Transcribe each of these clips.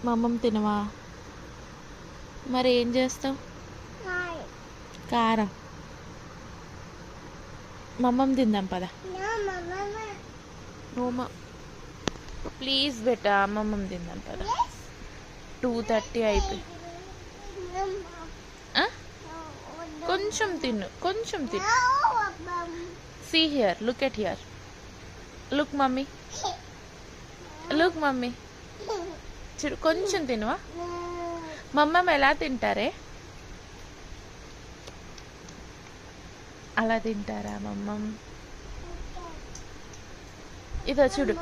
మమ్మం తినవా? మరి ఏం చేస్తావు? కారం. మమ్మం తిందాం పద. నోమా ప్లీజ్ బెటా, మమ్మం తిందాం పద. 2:30 అయిపోయి. కొంచెం తిను, కొంచెం తిను. See here, look at here. Look mummy, look mummy. చూడు, కొంచెం తినువా. మమ్మం ఎలా తింటారే? అలా తింటారా మమ్మం? ఇదో చూడు,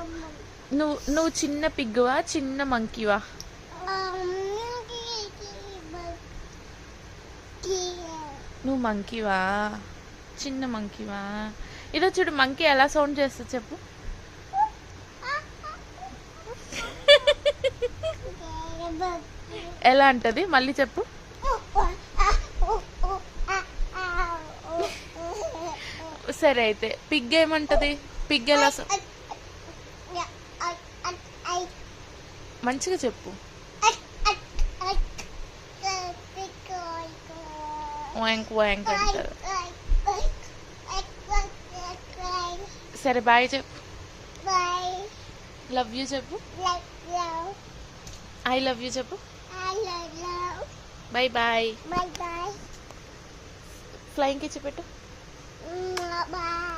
నువ్వు చిన్న పిగ్గువా చిన్న మంకీవా? నువ్వు మంకీవా, చిన్న మంకీవా? ఇదో చూడు, మంకీ ఎలా సౌండ్ చేస్తా చెప్పు. ఎలా అంటది మళ్ళీ చెప్పు. సరే అయితే పిగ్ ఏమంటది? పిగ్ ఎలా మంచిగా చెప్పు. వాంక్ వాంక్ అంటారు. సరే బాయ్ చెప్పు. లవ్ యూ చెప్పు. ఐ లవ్ యూ చెప్పు. Bye bye. ఫ్లయింగ్ కిచ్చి పెట్టు. Bye.